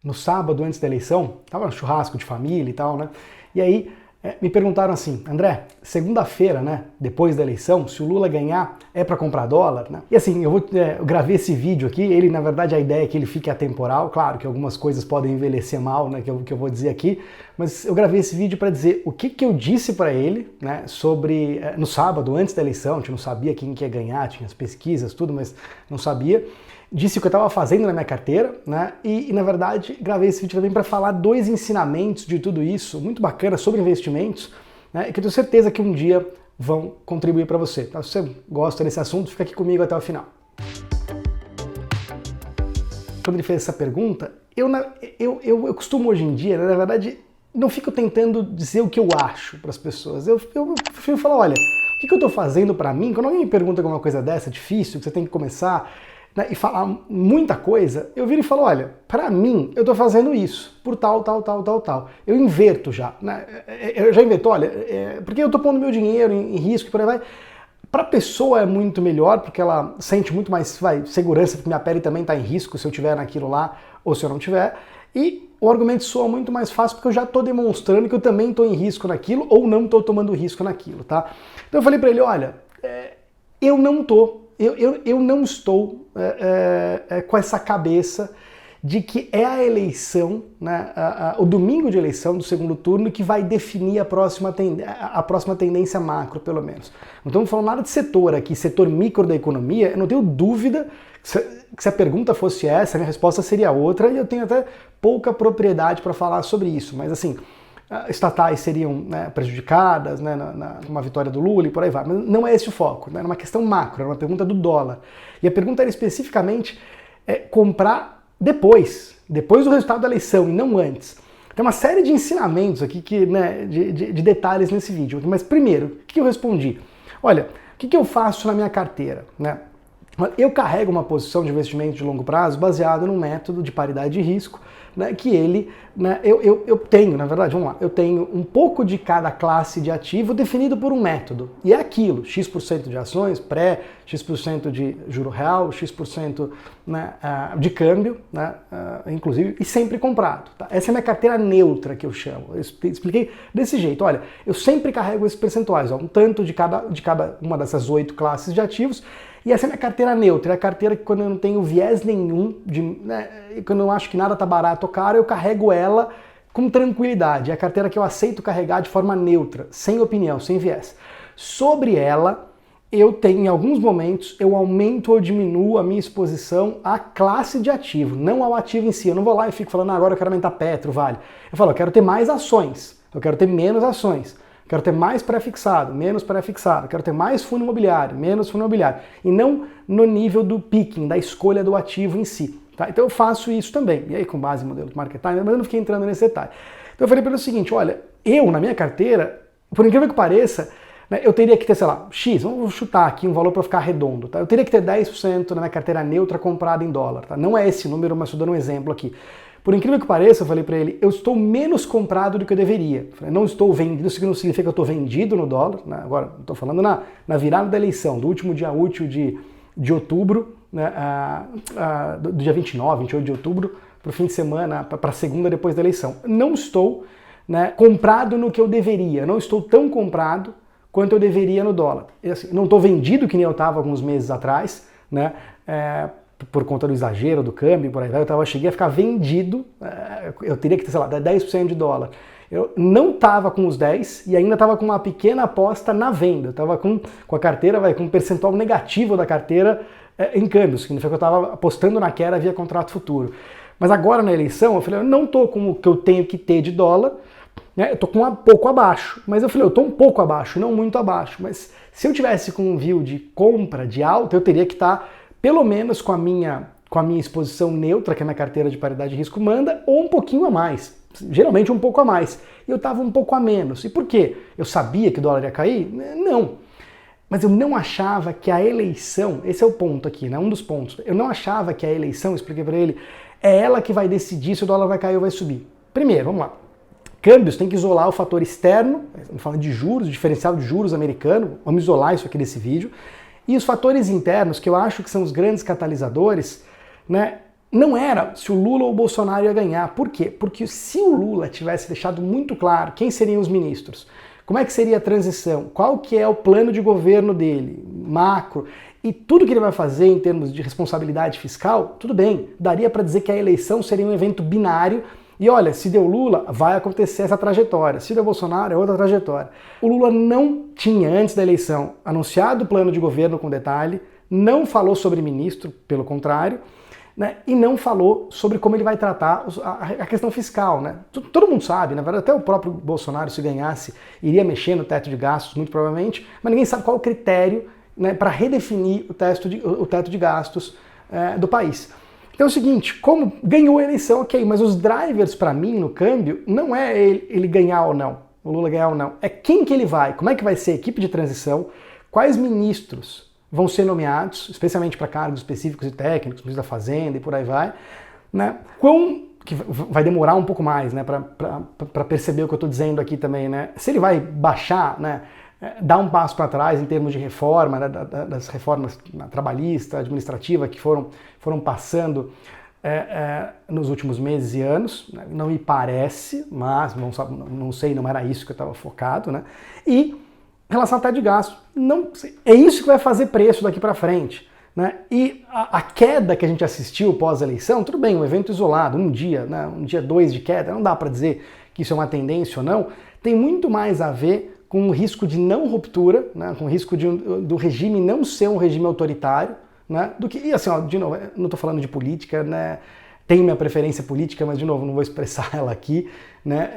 no sábado antes da eleição, tava no churrasco de família e tal, né? E aí me perguntaram assim, André, segunda-feira, né, depois da eleição, se o Lula ganhar, é para comprar dólar, né? E assim, eu gravei esse vídeo aqui, ele, na verdade, a ideia é que ele fique atemporal, claro que algumas coisas podem envelhecer mal, né, que eu vou dizer aqui, mas eu gravei esse vídeo para dizer o que eu disse para ele, né, sobre, no sábado, antes da eleição, a gente não sabia quem que ia ganhar, tinha as pesquisas, tudo, mas não sabia. Disse o que eu estava fazendo na minha carteira, né? E na verdade gravei esse vídeo também para falar dois ensinamentos de tudo isso, muito bacana, sobre investimentos, né? E que eu tenho certeza que um dia vão contribuir para você. Tá? Se você gosta desse assunto, fica aqui comigo até o final. Quando ele fez essa pergunta, eu costumo hoje em dia, né, na verdade, não fico tentando dizer o que eu acho para as pessoas. Eu prefiro falar, olha, o que eu estou fazendo para mim? Quando alguém me pergunta alguma coisa dessa, difícil, que você tem que começar, né, e falar muita coisa, eu viro e falo, olha, para mim, eu estou fazendo isso, por tal. Eu inverto já, né? Eu já inverto, olha, porque eu estou pondo meu dinheiro em risco e por aí vai. Para a pessoa é muito melhor, porque ela sente muito mais segurança, porque minha pele também está em risco se eu tiver naquilo lá ou se eu não tiver. E o argumento soa muito mais fácil porque eu já estou demonstrando que eu também estou em risco naquilo ou não estou tomando risco naquilo, tá? Então eu falei para ele, olha, eu não estou com essa cabeça de que é a eleição, né, o domingo de eleição do segundo turno que vai definir a próxima tendência macro, pelo menos. Não estamos falando nada de setor aqui, setor micro da economia, eu não tenho dúvida que se a pergunta fosse essa, a minha resposta seria outra, e eu tenho até pouca propriedade para falar sobre isso, mas assim, estatais seriam, né, prejudicadas, né, numa vitória do Lula e por aí vai, mas não é esse o foco, né, era uma questão macro, era uma pergunta do dólar. E a pergunta era especificamente comprar depois do resultado da eleição e não antes. Tem uma série de ensinamentos aqui, né, de detalhes nesse vídeo. Mas primeiro, o que eu respondi? Olha, o que eu faço na minha carteira? Né? Eu carrego uma posição de investimento de longo prazo baseado num método de paridade de risco, né, que ele, né, eu tenho, na verdade, vamos lá, eu tenho um pouco de cada classe de ativo definido por um método. E é aquilo, X% de ações, pré, X% de juro real, X%, né, de câmbio, né, inclusive, e sempre comprado. Tá? Essa é a minha carteira neutra, que eu chamo. Eu expliquei desse jeito, olha, eu sempre carrego esses percentuais, ó, um tanto de cada uma dessas 8 classes de ativos. E essa é a minha carteira neutra, é a carteira que quando eu não tenho viés nenhum, né, quando eu acho que nada tá barato ou caro, eu carrego ela com tranquilidade. É a carteira que eu aceito carregar de forma neutra, sem opinião, sem viés. Sobre ela, eu tenho, em alguns momentos, eu aumento ou diminuo a minha exposição à classe de ativo, não ao ativo em si. Eu não vou lá e fico falando, agora eu quero aumentar Petro, Vale. Eu falo, eu quero ter mais ações, eu quero ter menos ações. Quero ter mais pré-fixado, menos pré-fixado. Quero ter mais fundo imobiliário, menos fundo imobiliário. E não no nível do picking, da escolha do ativo em si. Tá? Então eu faço isso também. E aí com base em modelo de market time, mas eu não fiquei entrando nesse detalhe. Então eu falei para ele o seguinte, olha, eu na minha carteira, por incrível que pareça, né, eu teria que ter, sei lá, X, vamos chutar aqui um valor para ficar redondo. Tá? Eu teria que ter 10% na minha carteira neutra comprada em dólar. Tá? Não é esse número, mas estou dando um exemplo aqui. Por incrível que pareça, eu falei para ele, eu estou menos comprado do que eu deveria. Eu não estou vendido, isso não significa que eu estou vendido no dólar, né? Agora, estou falando na virada da eleição, do último dia útil de outubro, né? Do dia 29, 28 de outubro, para o fim de semana, para a segunda depois da eleição. Não estou, né, comprado no que eu deveria, não estou tão comprado quanto eu deveria no dólar. E, assim, não estou vendido que nem eu estava alguns meses atrás, né? Por conta do exagero do câmbio, por aí vai, cheguei a ficar vendido, eu teria que ter, sei lá, 10% de dólar. Eu não estava com os 10 e ainda estava com uma pequena aposta na venda. Eu estava com a carteira, com um percentual negativo da carteira em câmbio, significa que eu estava apostando na queda via contrato futuro. Mas agora na eleição, eu falei, eu não estou com o que eu tenho que ter de dólar, né? Eu estou com um pouco abaixo. Mas eu falei, eu estou um pouco abaixo, não muito abaixo. Mas se eu tivesse com um view de compra, de alta, eu teria que estar pelo menos com a minha exposição neutra, que a minha carteira de paridade de risco manda, ou um pouquinho a mais. Geralmente um pouco a mais. E eu estava um pouco a menos. E por quê? Eu sabia que o dólar ia cair? Não. Mas eu não achava que a eleição, esse é o ponto aqui, né? Um dos pontos. Eu não achava que a eleição, expliquei para ele, é ela que vai decidir se o dólar vai cair ou vai subir. Primeiro, vamos lá. Câmbios tem que isolar o fator externo, estamos falando de juros, diferencial de juros americano, vamos isolar isso aqui desse vídeo. E os fatores internos, que eu acho que são os grandes catalisadores, né, não era se o Lula ou o Bolsonaro ia ganhar. Por quê? Porque se o Lula tivesse deixado muito claro quem seriam os ministros, como é que seria a transição, qual que é o plano de governo dele, macro, e tudo que ele vai fazer em termos de responsabilidade fiscal, tudo bem, daria para dizer que a eleição seria um evento binário, e olha, se deu Lula, vai acontecer essa trajetória, se deu Bolsonaro, é outra trajetória. O Lula não tinha, antes da eleição, anunciado o plano de governo com detalhe, não falou sobre ministro, pelo contrário, né, e não falou sobre como ele vai tratar a questão fiscal. Né? Todo mundo sabe, na verdade até o próprio Bolsonaro, se ganhasse, iria mexer no teto de gastos, muito provavelmente, mas ninguém sabe qual é o critério, né, para redefinir o teto de gastos do país. Então é o seguinte, como ganhou a eleição, ok, mas os drivers para mim no câmbio não é ele ganhar ou não, o Lula ganhar ou não, é quem que ele vai, como é que vai ser a equipe de transição, quais ministros vão ser nomeados, especialmente para cargos específicos e técnicos, ministro da Fazenda e por aí vai, né? Que vai demorar um pouco mais, né, para perceber o que eu estou dizendo aqui também, né? Se ele vai baixar, né, dar um passo para trás em termos de reforma, né, das reformas trabalhista, administrativa que foram passando nos últimos meses e anos, né? Não me parece, mas não sei, não era isso que eu estava focado, né? E em relação ao teto de gasto, não, é isso que vai fazer preço daqui para frente. Né? E a queda que a gente assistiu pós-eleição, tudo bem, um evento isolado, um dia, né, um dia 2 de queda, não dá para dizer que isso é uma tendência ou não, tem muito mais a ver com o risco de não ruptura, né, com o risco do regime não ser um regime autoritário, né, do que, e assim, ó, de novo, não estou falando de política, né, tenho minha preferência política, mas de novo, não vou expressar ela aqui, né?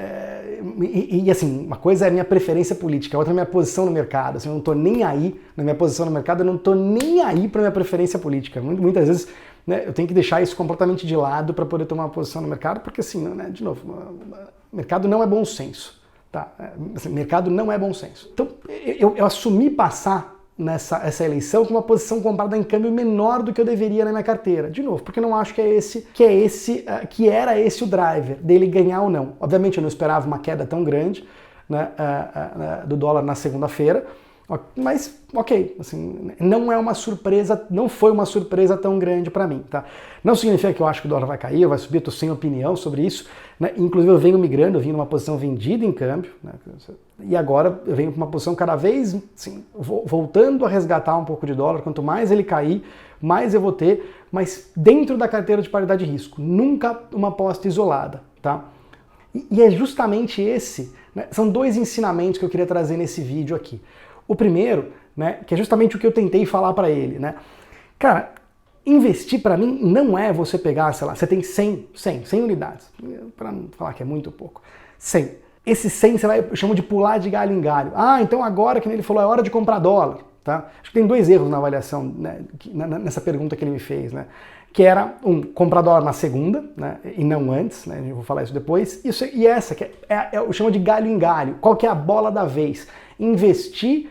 E assim, uma coisa é a minha preferência política, a outra é a minha posição no mercado. Assim, eu não estou nem aí na minha posição no mercado, eu não estou nem aí para minha preferência política. Muitas vezes, né, eu tenho que deixar isso completamente de lado para poder tomar uma posição no mercado, porque assim, né, de novo, mercado não é bom senso. Tá? Assim, mercado não é bom senso. Então, eu assumi passar essa eleição com uma posição comprada em câmbio menor do que eu deveria na minha carteira. De novo, porque eu não acho que era esse o driver, dele ganhar ou não. Obviamente eu não esperava uma queda tão grande, né, do dólar na segunda-feira, mas ok, assim, não é uma surpresa, não foi uma surpresa tão grande para mim, tá? Não significa que eu acho que o dólar vai cair, vai subir, eu tô sem opinião sobre isso, né? Inclusive eu venho migrando, eu vim numa posição vendida em câmbio, né? E agora eu venho para uma posição cada vez, assim, voltando a resgatar um pouco de dólar, quanto mais ele cair, mais eu vou ter, mas dentro da carteira de paridade de risco, nunca uma aposta isolada, tá? E é justamente esse, né? São dois ensinamentos que eu queria trazer nesse vídeo aqui. O primeiro, né, que é justamente o que eu tentei falar para ele, né? Cara, investir para mim não é você pegar, sei lá, você tem 100 unidades, para não falar que é muito pouco, 100. Esses 100 eu chamo de pular de galho em galho. Ah, então agora, que ele falou, é hora de comprar dólar, tá? Acho que tem 2 erros na avaliação, né, nessa pergunta que ele me fez, né? Que era, comprar dólar na segunda, né, e não antes, né, eu vou falar isso depois, e essa, que eu chamo de galho em galho, qual que é a bola da vez? Investir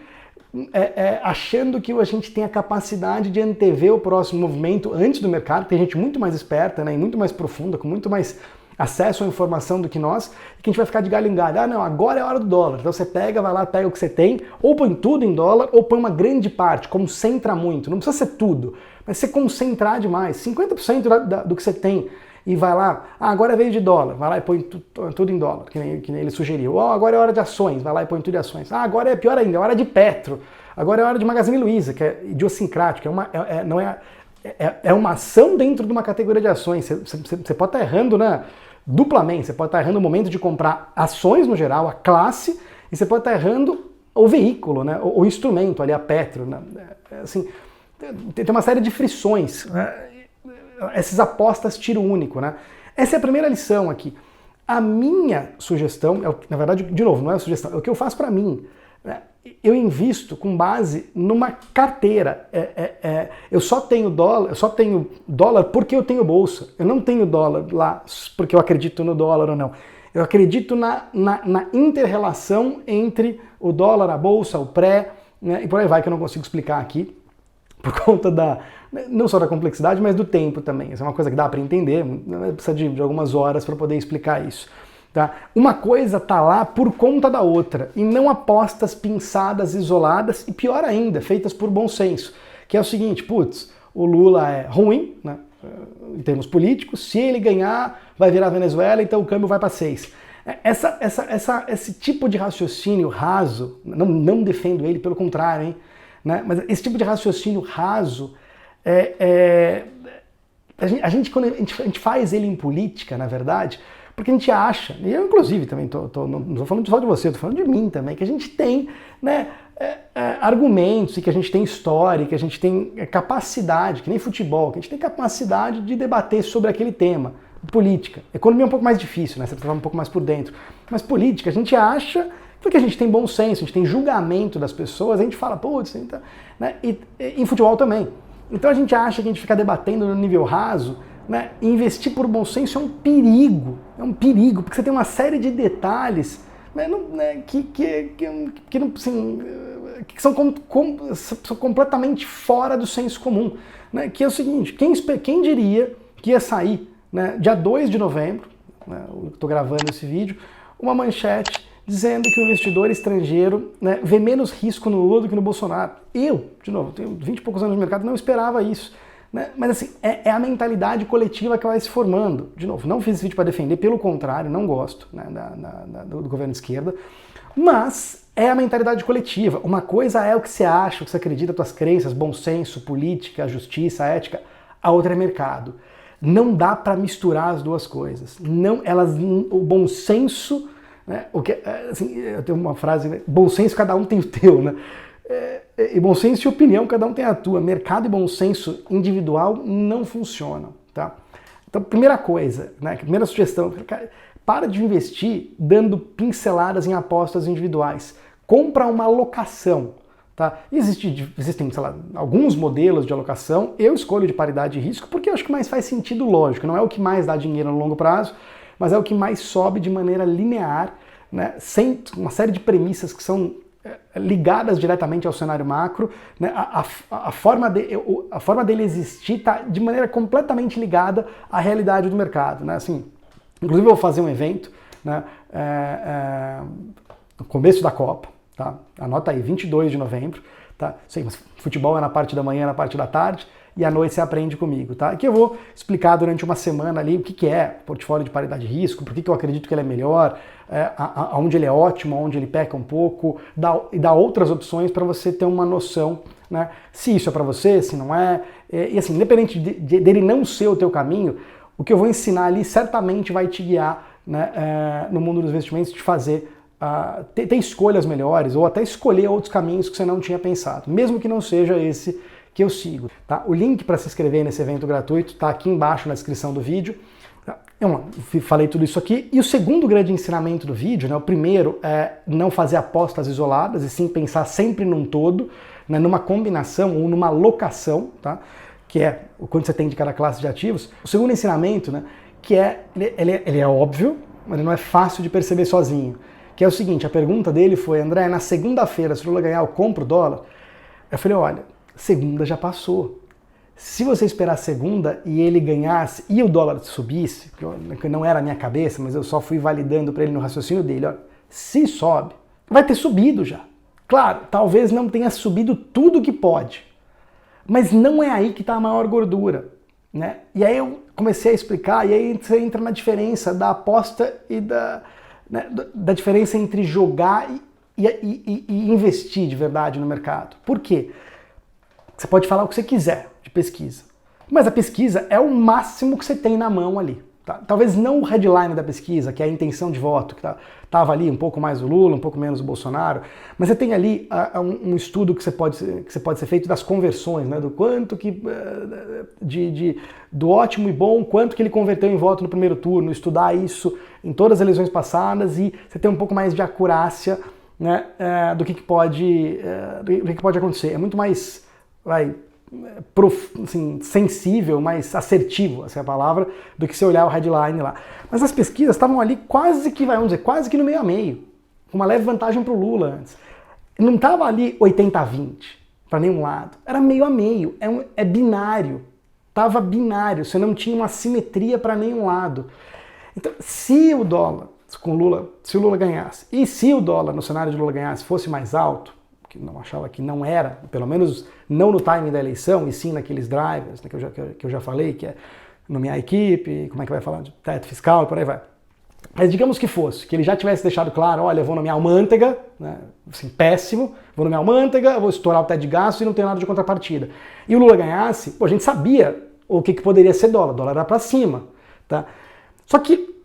achando que a gente tem a capacidade de antever o próximo movimento antes do mercado, tem gente muito mais esperta, né, e muito mais profunda, com muito mais acesso à informação do que nós, e que a gente vai ficar de galho em galho. Ah, não, agora é a hora do dólar. Então você pega, vai lá, pega o que você tem, ou põe tudo em dólar, ou põe uma grande parte, concentra muito. Não precisa ser tudo, mas você concentrar demais, 50% do que você tem, e vai lá, agora é vez de dólar, vai lá e põe tudo em dólar, que nem ele sugeriu. Oh, agora é hora de ações, vai lá e põe tudo em ações. Ah, agora é pior ainda, é hora de Petro. Agora é hora de Magazine Luiza, que é idiosincrático, é uma ação dentro de uma categoria de ações. Você pode estar errando, né, duplamente, você pode estar errando o momento de comprar ações no geral, a classe, e você pode estar errando o veículo, né, o instrumento ali, a Petro. Né, assim, tem uma série de frições, né? Essas apostas tiro único, né? Essa é a primeira lição aqui. A minha sugestão, na verdade, de novo, não é a sugestão, é o que eu faço para mim. Né? Eu invisto com base numa carteira. Eu só tenho dólar porque eu tenho bolsa. Eu não tenho dólar lá porque eu acredito no dólar ou não. Eu acredito na inter-relação entre o dólar, a bolsa, o pré, né? E por aí vai, que eu não consigo explicar aqui, por conta não só da complexidade, mas do tempo também. Essa é uma coisa que dá para entender, precisa de algumas horas para poder explicar isso. Tá? Uma coisa tá lá por conta da outra, e não apostas pinçadas, isoladas, e pior ainda, feitas por bom senso, que é o seguinte, putz, o Lula é ruim, né? em termos políticos, se ele ganhar, vai virar Venezuela, então o câmbio vai para 6. Esse tipo de raciocínio raso, não defendo ele, pelo contrário, hein, né? Mas esse tipo de raciocínio raso, quando a gente faz ele em política, na verdade, porque a gente acha, e eu inclusive também não estou falando só de você, estou falando de mim também, que a gente tem, né, argumentos, e que a gente tem história, que a gente tem capacidade, que nem futebol, que a gente tem capacidade de debater sobre aquele tema. Política. Economia é um pouco mais difícil, né? Você precisa um pouco mais por dentro. Mas política, a gente acha, porque a gente tem bom senso, a gente tem julgamento das pessoas, a gente fala, putz, então, né? E em futebol também. Então a gente acha que a gente ficar debatendo no nível raso, né? E investir por bom senso é um perigo, porque você tem uma série de detalhes, né? Que são completamente fora do senso comum, né? Que é o seguinte, quem diria que ia sair, né, dia 2 de novembro, né, eu estou gravando esse vídeo, uma manchete dizendo que o investidor estrangeiro, né, vê menos risco no Lula do que no Bolsonaro. Eu, de novo, tenho 20 e poucos anos de mercado, não esperava isso. Né? Mas assim, é a mentalidade coletiva que vai se formando. De novo, não fiz esse vídeo para defender, pelo contrário, não gosto, né, do governo de esquerda, mas é a mentalidade coletiva. Uma coisa é o que você acha, o que você acredita, suas crenças, bom senso, política, justiça, ética, a outra é mercado. Não dá para misturar as duas coisas. O bom senso, né, assim, eu tenho uma frase, né, bom senso cada um tem o teu, né? E bom senso e opinião cada um tem a tua. Mercado e bom senso individual não funcionam, tá? Então, primeira coisa, né, primeira sugestão, para de investir dando pinceladas em apostas individuais. Compra uma alocação. Tá? Existem, sei lá, alguns modelos de alocação, eu escolho de paridade e risco porque eu acho que mais faz sentido lógico, não é o que mais dá dinheiro no longo prazo, mas é o que mais sobe de maneira linear, né, sem uma série de premissas que são ligadas diretamente ao cenário macro, né, a forma dele existir está de maneira completamente ligada à realidade do mercado. Né? Assim, inclusive eu vou fazer um evento, né, no começo da Copa, tá? Anota aí, 22 de novembro, tá? Sei, mas futebol é na parte da manhã, na parte da tarde, e à noite você aprende comigo, tá? Aqui eu vou explicar durante uma semana ali o que é portfólio de paridade de risco, por que eu acredito que ele é melhor, aonde ele é ótimo, aonde ele peca um pouco, e dar outras opções para você ter uma noção, né? Se isso é para você, se não é, e assim, independente dele não ser o teu caminho, o que eu vou ensinar ali certamente vai te guiar, né, no mundo dos investimentos, de fazer ter escolhas melhores ou até escolher outros caminhos que você não tinha pensado, mesmo que não seja esse que eu sigo. Tá? O link para se inscrever nesse evento gratuito está aqui embaixo na descrição do vídeo. Eu falei tudo isso aqui. E o segundo grande ensinamento do vídeo, né, o primeiro é não fazer apostas isoladas e sim pensar sempre num todo, né, numa combinação ou numa locação, tá? Que é o quanto você tem de cada classe de ativos. O segundo ensinamento, né, que ele é óbvio, mas ele não é fácil de perceber sozinho. Que é o seguinte, a pergunta dele foi, André, na segunda-feira, se o Lula ganhar, eu compro o dólar? Eu falei, olha, segunda já passou. Se você esperar segunda e ele ganhasse e o dólar subisse, que não era a minha cabeça, mas eu só fui validando para ele no raciocínio dele, olha, se sobe, vai ter subido já. Claro, talvez não tenha subido tudo que pode, mas não é aí que está a maior gordura, né? E aí eu comecei a explicar, e aí você entra na diferença da aposta e da diferença entre jogar e investir de verdade no mercado. Por quê? Você pode falar o que você quiser de pesquisa, mas a pesquisa é o máximo que você tem na mão ali. Tá? Talvez não o headline da pesquisa, que é a intenção de voto, que estava ali um pouco mais o Lula, um pouco menos o Bolsonaro, mas você tem ali um estudo que pode ser feito das conversões, né? Do quanto que do ótimo e bom, quanto que ele converteu em voto no primeiro turno, estudar isso em todas as eleições passadas e você tem um pouco mais de acurácia, né, do que pode acontecer. É muito mais assim, sensível, mais assertivo, essa é a palavra, do que você olhar o headline lá. Mas as pesquisas estavam ali quase que no meio a meio, com uma leve vantagem para o Lula antes. Não estava ali 80-20 para nenhum lado, era meio a meio, é binário, estava binário, você não tinha uma simetria para nenhum lado. Então, se o dólar, se o Lula ganhasse, e se o dólar no cenário de Lula ganhasse fosse mais alto, que não achava que não era, pelo menos não no timing da eleição, e sim naqueles drivers, né, que eu já falei, que é nomear a equipe, como é que vai falar de teto fiscal e por aí vai. Mas digamos que fosse, que ele já tivesse deixado claro, olha, eu vou nomear o Manteiga, né, assim, péssimo, vou nomear o Manteiga, vou estourar o teto de gasto e não tem nada de contrapartida. E o Lula ganhasse, pô, a gente sabia o que poderia ser dólar, o dólar era para cima, tá? Só que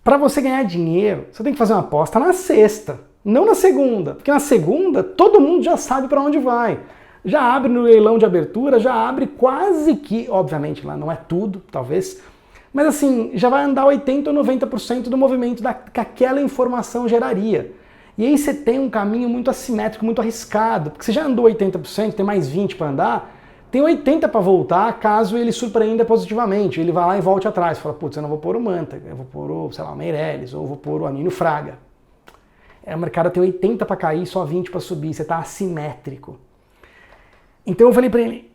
para você ganhar dinheiro, você tem que fazer uma aposta na sexta, não na segunda, porque na segunda todo mundo já sabe para onde vai. Já abre no leilão de abertura, já abre quase que, obviamente lá não é tudo, talvez, mas assim, já vai andar 80% ou 90% do movimento que aquela informação geraria. E aí você tem um caminho muito assimétrico, muito arriscado, porque você já andou 80%, tem mais 20% para andar, tem 80% para voltar caso ele surpreenda positivamente. Ele vai lá e volte atrás, fala, putz, eu não vou pôr o Manteiga, eu vou pôr o, sei lá, o Meirelles, ou vou pôr o Amínio Fraga. O mercado tem 80% para cair, só 20% para subir, você está assimétrico. Então eu falei para ele,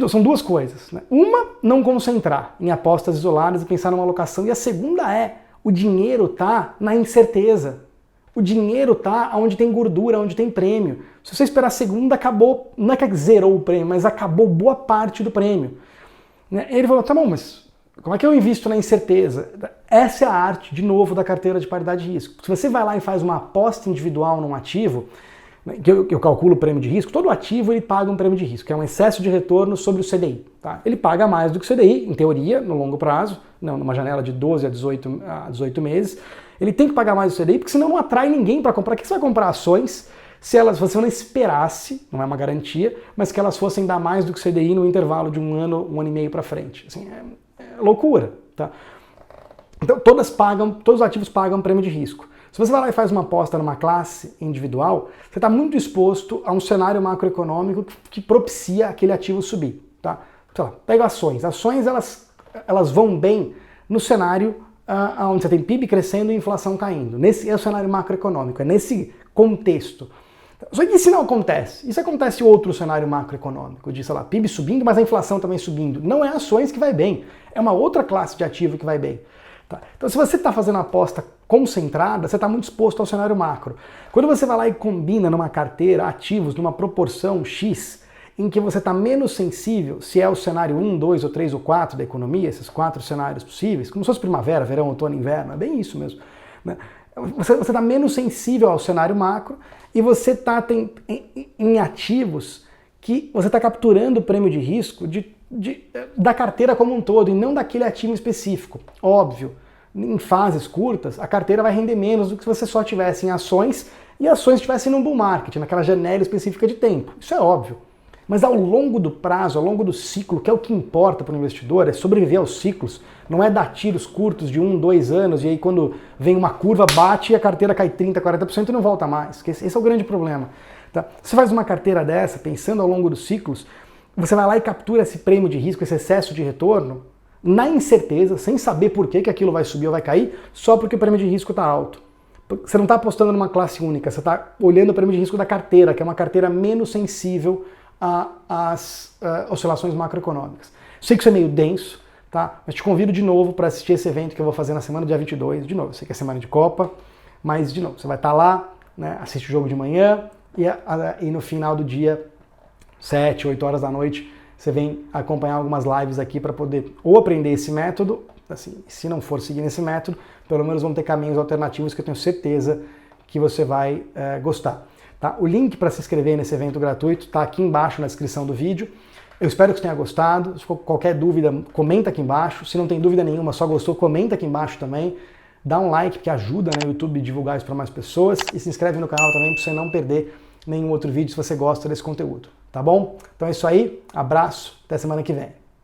são duas coisas, né? Uma, não concentrar em apostas isoladas e pensar numa alocação, e a segunda é, o dinheiro tá na incerteza. O dinheiro tá onde tem gordura, onde tem prêmio. Se você esperar a segunda, acabou, não é que zerou o prêmio, mas acabou boa parte do prêmio. Ele falou, tá bom, mas como é que eu invisto na incerteza? Essa é a arte, de novo, da carteira de paridade de risco. Se você vai lá e faz uma aposta individual num ativo, que eu calculo o prêmio de risco, todo ativo ele paga um prêmio de risco, que é um excesso de retorno sobre o CDI. Tá? Ele paga mais do que o CDI, em teoria, no longo prazo, não, numa janela de 12 a 18 meses, ele tem que pagar mais do CDI, porque senão não atrai ninguém para comprar. O que você vai comprar ações se você não esperasse, não é uma garantia, mas que elas fossem dar mais do que o CDI no intervalo de um ano e meio para frente. Assim, é loucura. Tá? Então todos os ativos pagam prêmio de risco. Se você vai lá e faz uma aposta numa classe individual, você está muito exposto a um cenário macroeconômico que propicia aquele ativo subir. Tá? Sei lá, pega ações. Ações elas vão bem no cenário onde você tem PIB crescendo e inflação caindo. Esse é o cenário macroeconômico, é nesse contexto. Só que isso não acontece. Isso acontece em outro cenário macroeconômico, de, sei lá, PIB subindo, mas a inflação também subindo. Não é ações que vai bem, é uma outra classe de ativo que vai bem. Tá? Então, se você está fazendo uma aposta concentrada, você está muito exposto ao cenário macro. Quando você vai lá e combina numa carteira ativos numa proporção X, em que você está menos sensível, se é o cenário 1, 2 ou 3 ou 4 da economia, esses 4 cenários possíveis, como se fosse primavera, verão, outono, inverno, é bem isso mesmo. Né? Você está menos sensível ao cenário macro e você está em ativos que você está capturando o prêmio de risco da carteira como um todo e não daquele ativo específico. Óbvio, em fases curtas, a carteira vai render menos do que se você só tivesse em ações e ações estivessem num bull market, naquela janela específica de tempo. Isso é óbvio. Mas ao longo do prazo, ao longo do ciclo, que é o que importa para o investidor, é sobreviver aos ciclos, não é dar tiros curtos de 1, 2 anos e aí quando vem uma curva bate e a carteira cai 30%, 40% e não volta mais. Esse é o grande problema. Tá? Você faz uma carteira dessa, pensando ao longo dos ciclos, você vai lá e captura esse prêmio de risco, esse excesso de retorno, na incerteza, sem saber por que aquilo vai subir ou vai cair, só porque o prêmio de risco está alto. Você não está apostando numa classe única, você está olhando o prêmio de risco da carteira, que é uma carteira menos sensível às oscilações macroeconômicas. Sei que isso é meio denso, tá? Mas te convido de novo para assistir esse evento que eu vou fazer na semana do dia 22. De novo, eu sei que é semana de Copa, mas de novo, você vai estar lá, né, assiste o jogo de manhã e no final do dia, 7, 8 horas da noite, você vem acompanhar algumas lives aqui para poder ou aprender esse método, assim, se não for seguir esse método, pelo menos vão ter caminhos alternativos que eu tenho certeza que você vai gostar. Tá? O link para se inscrever nesse evento gratuito está aqui embaixo na descrição do vídeo. Eu espero que você tenha gostado. Se for qualquer dúvida, comenta aqui embaixo. Se não tem dúvida nenhuma, só gostou, comenta aqui embaixo também. Dá um like, que ajuda no YouTube a divulgar isso para mais pessoas. E se inscreve no canal também para você não perder nenhum outro vídeo se você gosta desse conteúdo. Tá bom? Então é isso aí. Abraço. Até semana que vem.